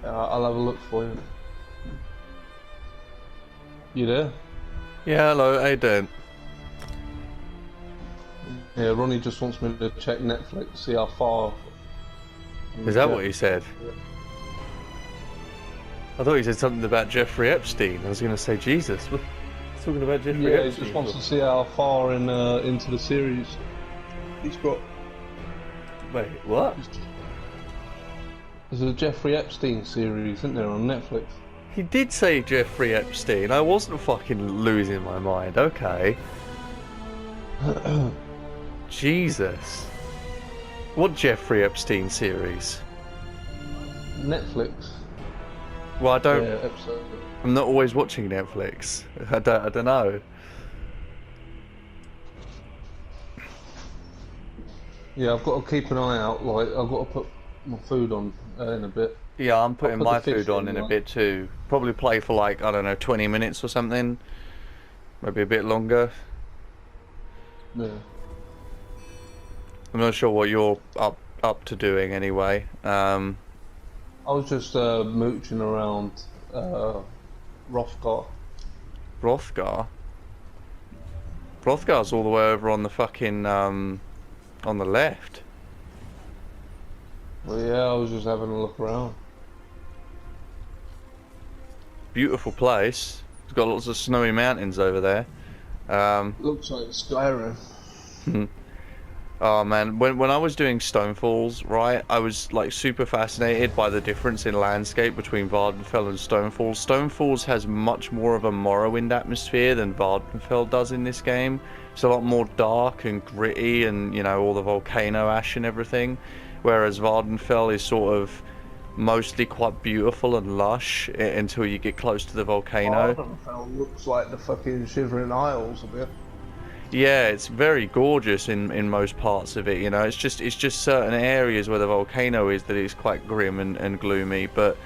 I'll have a look for you. You there? Yeah, hello, how you doing? Yeah, Ronnie just wants me to check Netflix, see how far. Is that what you said? I thought you said something about Jeffrey Epstein. I was going to say, Jesus, we're talking about Jeffrey Yeah, Epstein. he just wants to see how far into the series he's got. Wait, what? There's a Jeffrey Epstein series, isn't there, on Netflix? He did say Jeffrey Epstein. I wasn't fucking losing my mind. Okay. Jesus. What Jeffrey Epstein series? Netflix. Well, I don't. Yeah, episode. I'm not always watching Netflix. I don't know. Yeah, I've got to keep an eye out. Like, I've got to put my food on in a bit. Yeah, I'm putting put my the fish food on in a bit too. Probably play for like, I don't know, 20 minutes or something. Maybe a bit longer. Yeah. I'm not sure what you're up to doing anyway. I was just mooching around Rothgar. Rothgar? Rothgar's all the way over on the fucking, on the left. Well, yeah, I was just having a look around. Beautiful place. It's got lots of snowy mountains over there. Looks like Skyrim. Oh man, when I was doing Stonefalls, right, I was like super fascinated by the difference in landscape between Vvardenfell and Stonefalls. Stonefalls has much more of a Morrowind atmosphere than Vvardenfell does in this game. It's a lot more dark and gritty and, you know, all the volcano ash and everything. Whereas Vvardenfell is sort of mostly quite beautiful and lush until you get close to the volcano. Vvardenfell looks like the fucking Shivering Isles a bit. Yeah, it's very gorgeous in most parts of it, you know. It's just certain areas where the volcano is that is quite grim and gloomy, but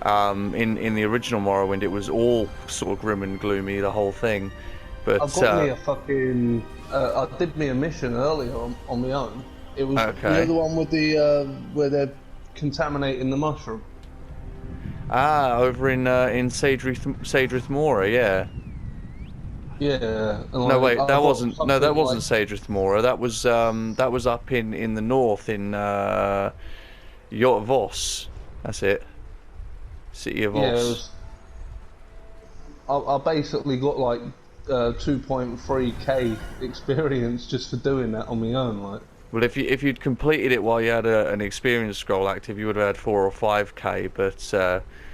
in the original Morrowind it was all sort of grim and gloomy, the whole thing. But I got me a fucking I did me a mission earlier on my own. It was okay. You know, the one with the where they're contaminating the mushroom. Ah, over in Sadrith Mora, yeah. Yeah. No, wait, that wasn't Sadrith Mora. That was up in the north in Voss. That's it. City of Voss. Yeah, I basically got like 2.3k experience just for doing that on my own, like. Well, if you'd completed it while you had an experience scroll active, you would have had 4 or 5k. But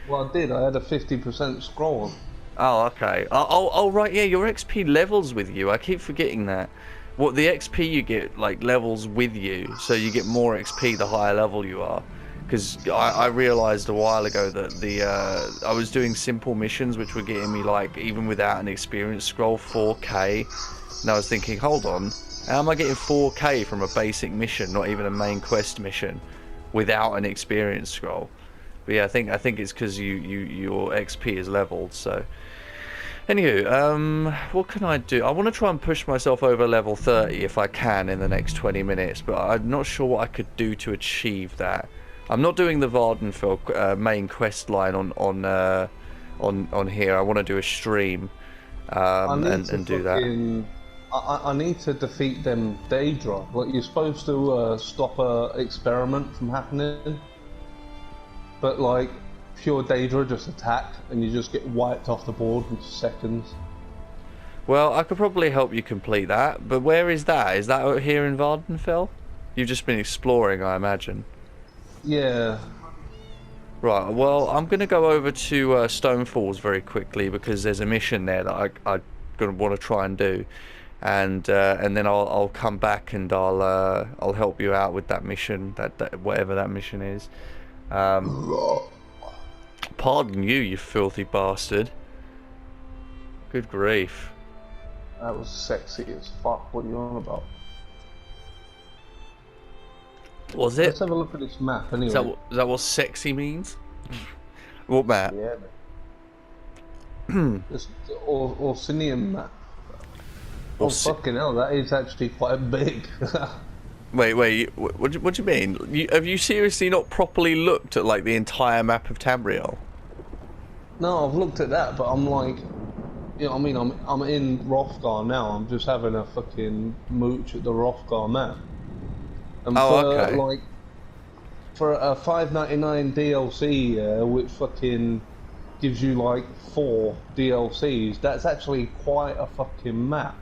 well, I did. I had a 50% scroll on. Oh, okay. Oh, right. Yeah, your XP levels with you. I keep forgetting that. What the XP you get like levels with you, so you get more XP the higher level you are. Because I realized a while ago that I was doing simple missions which were getting me like even without an experience scroll 4k, and I was thinking, hold on. How am I getting 4k from a basic mission, not even a main quest mission, without an experience scroll? But yeah, I think it's because your XP is leveled. So, anywho, what can I do? I want to try and push myself over level 30 if I can in the next 20 minutes, but I'm not sure what I could do to achieve that. I'm not doing the Vvardenfell main quest line on here. I want to do a stream and do that. I need to defeat them Daedra. Like, you're supposed to stop a experiment from happening, but like pure Daedra just attack and you just get wiped off the board in seconds. Well, I could probably help you complete that, but where is that? Is that out here in Vvardenfell? You've just been exploring, I imagine. Yeah. Right, well, I'm going to go over to Stonefalls very quickly because there's a mission there that I'm going to want to try and do. And then I'll come back and I'll help you out with that mission, that whatever that mission is. Pardon you, you filthy bastard. Good grief. That was sexy as fuck. What are you on about? Was it? Let's have a look at this map anyway. Is that what sexy means? What map? Yeah, man. This Orsinium map. Oh, fucking hell, that is actually quite big. Wait. What do you mean? Have you seriously not properly looked at like the entire map of Tamriel? No, I've looked at that, but I'm like, you know what I mean? I'm in Hrothgar now. I'm just having a fucking mooch at the Hrothgar map. And Oh, for okay. like for a $5.99 DLC, which fucking gives you like 4 DLCs, that's actually quite a fucking map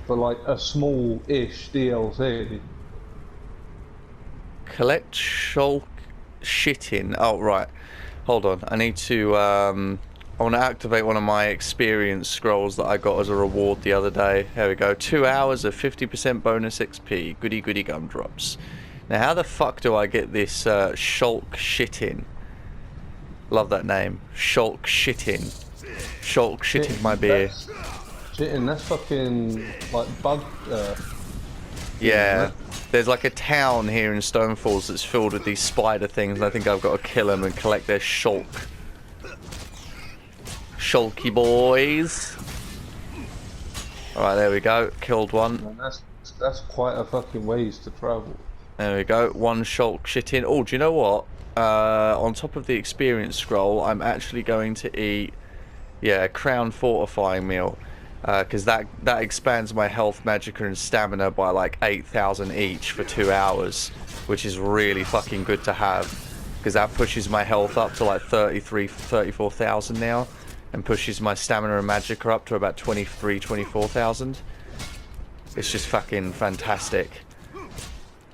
for like a small-ish DLC. Collect shulk shitting. Oh, right. Hold on. I need to, I want to activate one of my experience scrolls that I got as a reward the other day. There we go. 2 hours of 50% bonus XP. Goody goody gumdrops. Now, how the fuck do I get this shulk shitting? Love that name. Shulk shitting. Shulk shitting my beer. That's fucking like bug. Yeah. There's like a town here in Stonefalls that's filled with these spider things, and I think I've got to kill them and collect their shulk. Shulky boys. Alright, there we go. Killed one. Man, that's quite a fucking ways to travel. There we go. One shulk shit in. Oh, do you know what? On top of the experience scroll, I'm actually going to eat, yeah, a crown fortifying meal. Because that expands my health, magicka, and stamina by like 8,000 each for 2 hours, which is really fucking good to have. Because that pushes my health up to like 34,000 now, and pushes my stamina and magicka up to about 24,000. It's just fucking fantastic.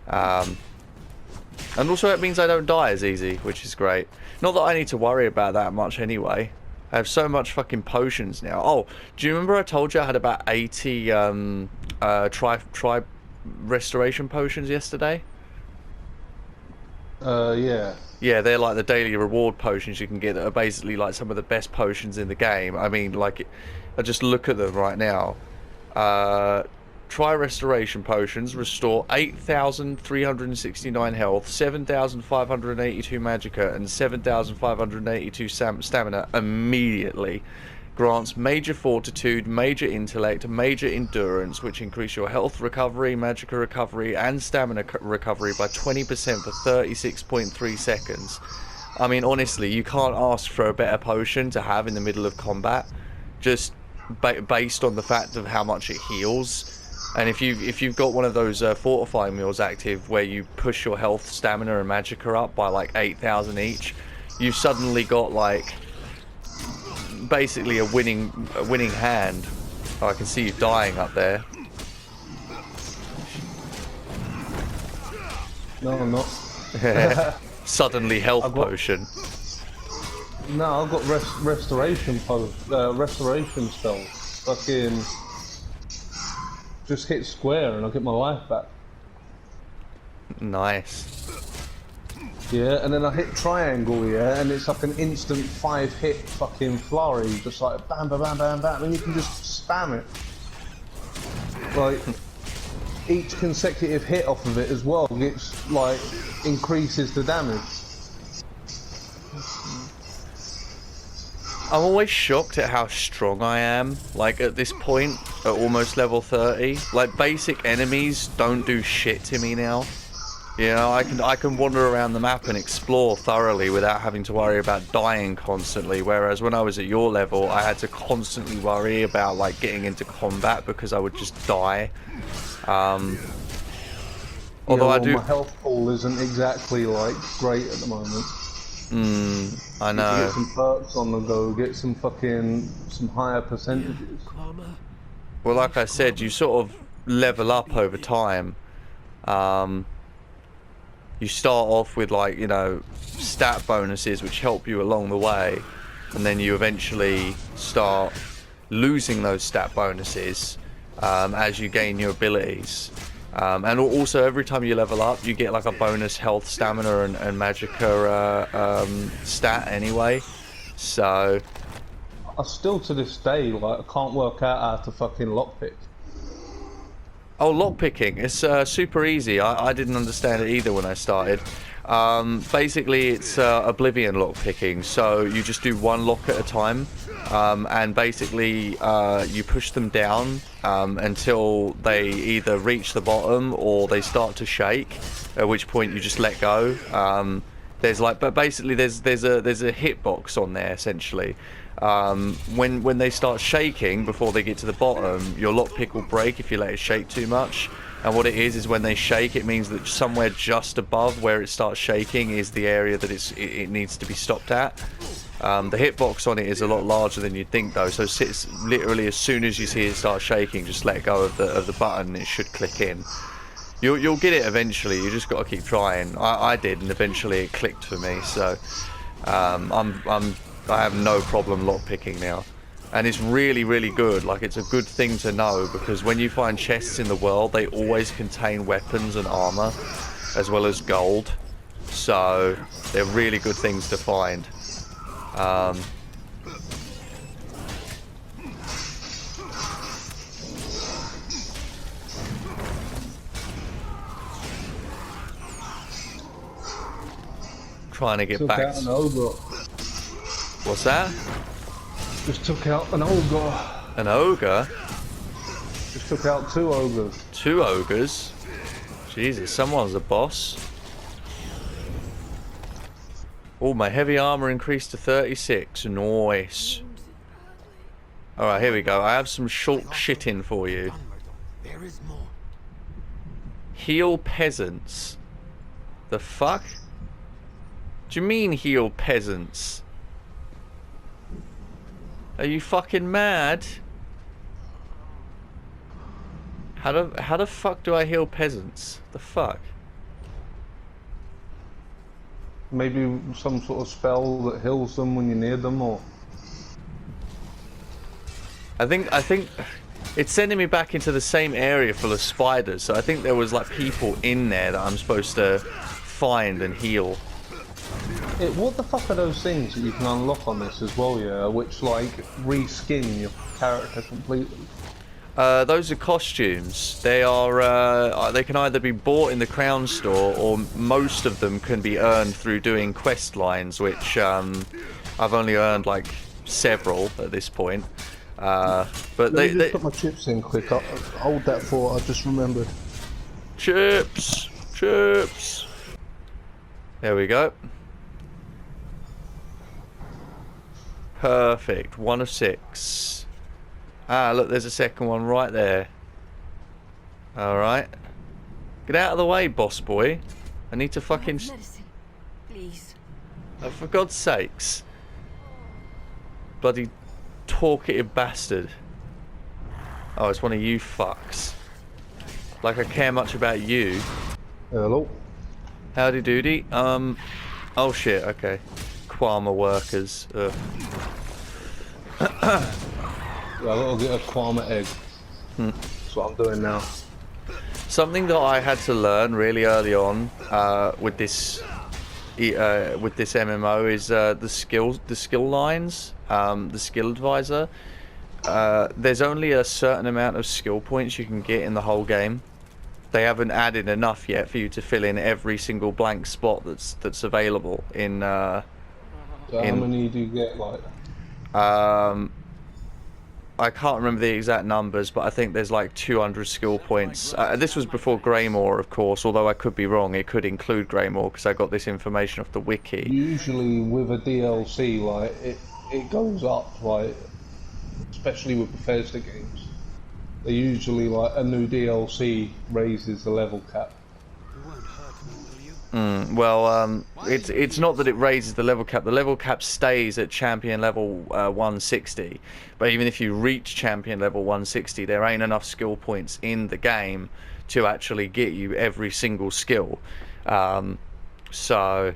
And also it means I don't die as easy, which is great. Not that I need to worry about that much anyway. I have so much fucking potions now. Oh, do you remember I told you I had about 80 tri restoration potions yesterday? Yeah. Yeah, they're like the daily reward potions you can get that are basically like some of the best potions in the game. I mean, like, I just look at them right now. Try restoration potions restore 8,369 health, 7,582 magicka, and 7,582 stamina immediately. Grants major fortitude, major intellect, major endurance, which increase your health recovery, magicka recovery, and stamina recovery by 20% for 36.3 seconds. I mean, honestly, you can't ask for a better potion to have in the middle of combat, just based on the fact of how much it heals. And if you've got one of those fortifying meals active where you push your health, stamina, and magicka up by like 8,000 each, you've suddenly got like basically a winning hand. Oh, I can see you dying up there. No, I'm not. Suddenly health potion. No, I've got restoration spells. Fucking just hit square and I'll get my life back. Nice. Yeah, and then I hit triangle, yeah, and it's like an instant 5-hit fucking flurry, just like bam, bam, bam, bam, bam, and you can just spam it. Like, each consecutive hit off of it as well gets, like, increases the damage. I'm always shocked at how strong I am, like at this point, at almost level 30. Like, basic enemies don't do shit to me now. You know, I can wander around the map and explore thoroughly without having to worry about dying constantly, whereas when I was at your level, I had to constantly worry about, like, getting into combat because I would just die. Although I do... my health pool isn't exactly, like, great at the moment. I know. Get some perks on the go, get some higher percentages. Well, like I said, you sort of level up over time. You start off with, like, you know, stat bonuses which help you along the way, and then you eventually start losing those stat bonuses as you gain your abilities. And also every time you level up you get like a bonus health, stamina, and magicka stat anyway. So I still to this day, like, I can't work out how to fucking lockpick. oh, lockpicking, it's super easy. I didn't understand it either when I started. Basically, it's Oblivion lock picking. So you just do one lock at a time, and basically you push them down until they either reach the bottom or they start to shake. At which point you just let go. There's like, but basically there's a hitbox on there essentially. When they start shaking before they get to the bottom, your lockpick will break if you let it shake too much. And what it is when they shake, it means that somewhere just above where it starts shaking is the area that it needs to be stopped at. The hitbox on it is a lot larger than you'd think though, so it's literally as soon as you see it start shaking, just let go of the button and it should click in. You'll get it eventually, you just got to keep trying. I did, and eventually it clicked for me, so I have no problem lockpicking now. And it's really, really good. Like, it's a good thing to know, because when you find chests in the world, they always contain weapons and armor, as well as gold. So, they're really good things to find. Trying to get took back. Out an ogre. What's that? Just took out an ogre. An ogre? Just took out 2 ogres. 2 ogres? Jesus, someone's a boss. Oh, my heavy armor increased to 36. Nice. Alright, here we go. I have some short shitting for you. Heal peasants. The fuck? Do you mean heal peasants? Are you fucking mad? How the fuck do I heal peasants? The fuck? Maybe some sort of spell that heals them when you're near them, or... I think it's sending me back into the same area full of spiders, so I think there was like people in there that I'm supposed to find and heal. What the fuck are those things that you can unlock on this as well, yeah? Which, like, reskin your character completely? Those are costumes. They are, they can either be bought in the Crown Store, or most of them can be earned through doing quest lines, which, I've only earned, like, several at this point. But Let me just put my chips in quick. Hold that thought, I just remembered. Chips! Chips! There we go. Perfect. 1 of 6. Ah, look, there's a second one right there. Alright. Get out of the way, boss boy. I need to fucking... Medicine, please. Oh, for God's sakes. Bloody talkative bastard. Oh, it's one of you fucks. Like I care much about you. Hello. Howdy doody. Oh shit, okay. Quama workers. Ugh. Yeah, I gotta get a Kwama egg. That's what I'm doing now. Something that I had to learn really early on with this MMO is the skill lines, the skill advisor. There's only a certain amount of skill points you can get in the whole game. They haven't added enough yet for you to fill in every single blank spot that's available in. So how many do you get, like? I can't remember the exact numbers, but I think there's like 200 skill points. This was before Greymore, of course, although I could be wrong. It could include Greymore because I got this information off the wiki. Usually with a DLC, like, it goes up, like, especially with Bethesda games. They usually, like, a new DLC raises the level cap. Well, it's not that it raises the level cap. The level cap stays at champion level 160. But even if you reach champion level 160, there ain't enough skill points in the game to actually get you every single skill. So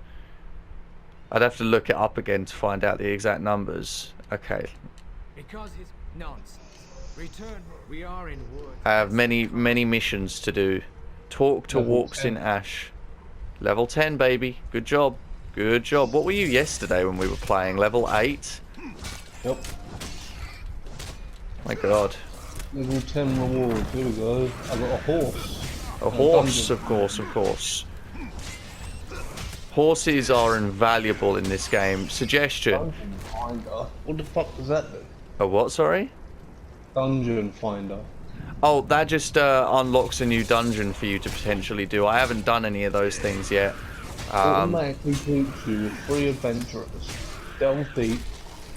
I'd have to look it up again to find out the exact numbers. Okay. Because his nonsense. Return. We are in wood. I have many missions to do. Talk to Level Walks 10. in Ash. Level 10, baby. Good job. Good job. What were you yesterday when we were playing? Level 8? Yep. My God. Level 10 rewards, here we go. I got a horse. A horse, of course, of course. Horses are invaluable in this game. Suggestion. Dungeon Finder. What the fuck does that do? A what, sorry? Dungeon Finder. Oh, that just unlocks a new dungeon for you to potentially do. I haven't done any of those things yet. Automatically groups you with 3 adventurers. Delve deep,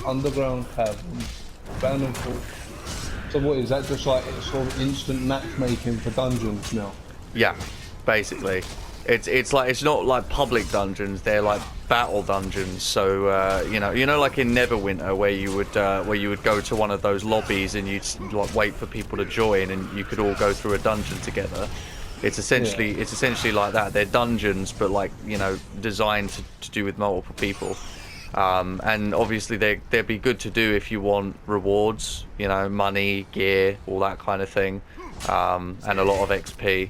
underground caverns, abandoned fort. So what is that, just like sort of instant matchmaking for dungeons now? Yeah, basically. It's like, it's not like public dungeons, they're like battle dungeons. So you know like in Neverwinter where you would go to one of those lobbies and you'd like wait for people to join and you could all go through a dungeon together. It's essentially like that. They're dungeons, but like, you know, designed to do with multiple people. And obviously they'd be good to do if you want rewards, you know, money, gear, all that kind of thing, and a lot of XP.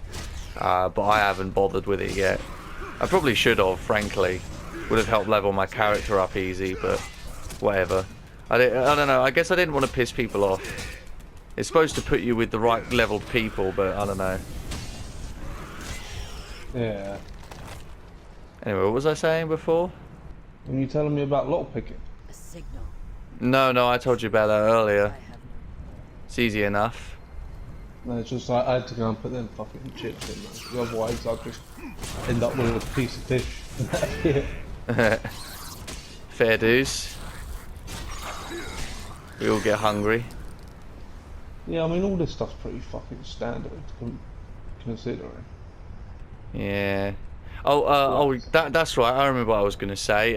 But I haven't bothered with it yet. I probably should have, frankly. Would have helped level my character up easy, but whatever. I don't know. I guess I didn't want to piss people off. It's supposed to put you with the right leveled people, but I don't know. Yeah. Anyway, what was I saying before? When you telling me about lockpicking? A signal. No, I told you about that earlier. I have no. It's easy enough. No, it's just like I had to go and put them fucking chips in there, 'cause otherwise I'd just end up with a piece of fish. Fair dues. We all get hungry. Yeah, I mean all this stuff's pretty fucking standard considering. Yeah. Oh, that's right. I remember what I was going to say.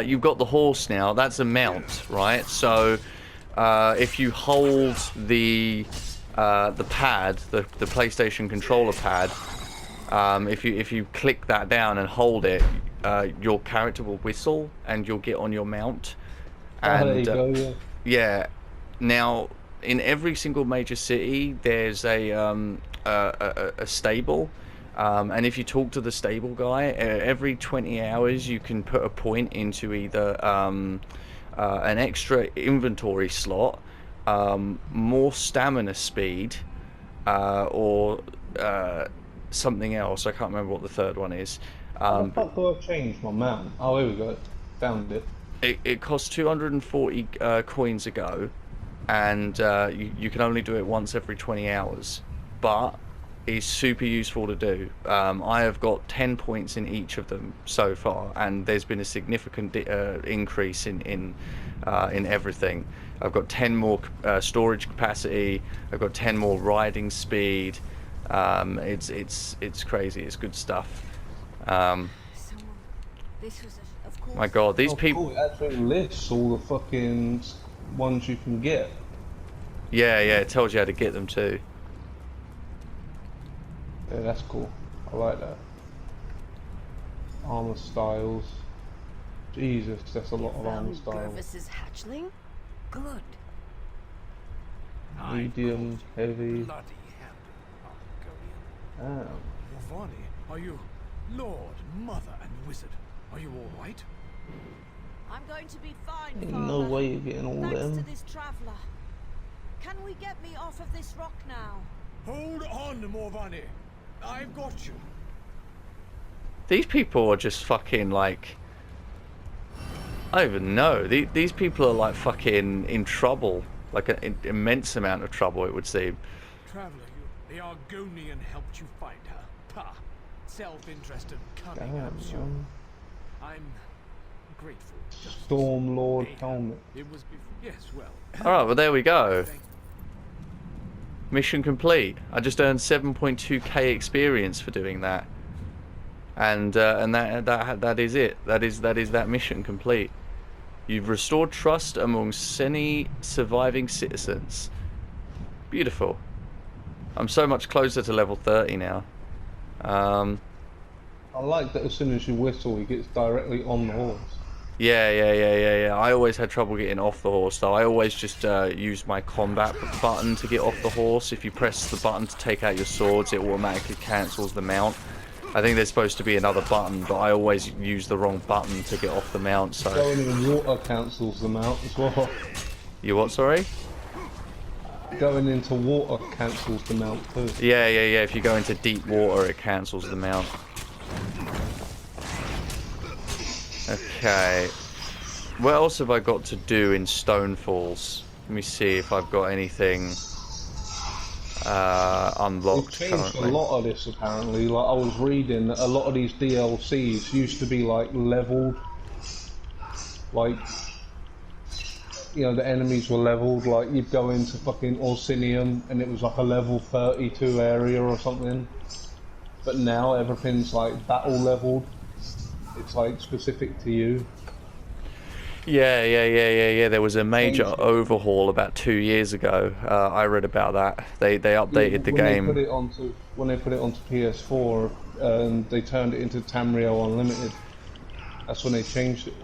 You've got the horse now. That's a mount, right? So, if you hold the pad, the PlayStation controller pad, if you click that down and hold it, your character will whistle and you'll get on your mount. And there you go. Yeah. yeah. Now, in every single major city, there's a stable. And if you talk to the stable guy, every 20 hours you can put a point into either an extra inventory slot, more stamina speed, or something else. I can't remember what the third one is. How the fuck do I change my mount? Oh, here we go. Found it. It costs 240 coins a go, and you can only do it once every 20 hours. But is super useful to do. I have got 10 points in each of them so far, and there's been a significant increase in everything. I've got 10 more storage capacity. I've got 10 more riding speed. It's crazy. It's good stuff. This was of course. My God, these people. Cool. It actually lists all the fucking ones you can get. Yeah, it tells you how to get them too. Yeah, that's cool. I like that. Armor styles. Jesus, that's a lot of armor styles. Gervis's hatchling? Good. Medium, heavy. Bloody hell, Argonian. Damn. Vvardenfell, are you Lord, Mother, and Wizard? Are you all right? I'm going to be fine, Ain't Father. no way you're getting all Thanks to them. this traveler. Can we get me off of this rock now? Hold on, Morvani. I've got you. These people are just fucking like. I don't even know. These people are like fucking in trouble. Like an immense amount of trouble, it would seem. Traveler, the Argonian helped you find her. Pah. Self-interest and cunning, Damn, I'm sure. man. I'm grateful. Storm Lord Hey, helmet. It was before. Yes, well. Alright, well there we go. Thank- Mission complete. I just earned 7.2k experience for doing that. And that is it. That is that mission complete. You've restored trust amongst any surviving citizens. Beautiful. I'm so much closer to level 30 now. I like that as soon as you whistle, he gets directly on the horse. Yeah. I always had trouble getting off the horse, though. I always just used my combat button to get off the horse. If you press the button to take out your swords, it automatically cancels the mount. I think there's supposed to be another button, but I always use the wrong button to get off the mount, so... Going in the water cancels the mount as well. You what, sorry? Going into water cancels the mount too. Yeah. If you go into deep water, it cancels the mount. Okay. What else have I got to do in Stonefalls? Let me see if I've got anything They've unlocked changed currently. a lot of this apparently. Like I was reading that a lot of these DLCs used to be like leveled, like you know the enemies were leveled. Like you'd go into fucking Orsinium and it was like a level 32 area or something. But now everything's like battle leveled. It's like specific to you. Yeah. There was a major Changed it. overhaul about 2 years ago. I read about that. They Yeah, updated the when game. when they put it onto PS4 and they turned it into Tamriel Unlimited. That's when they changed it.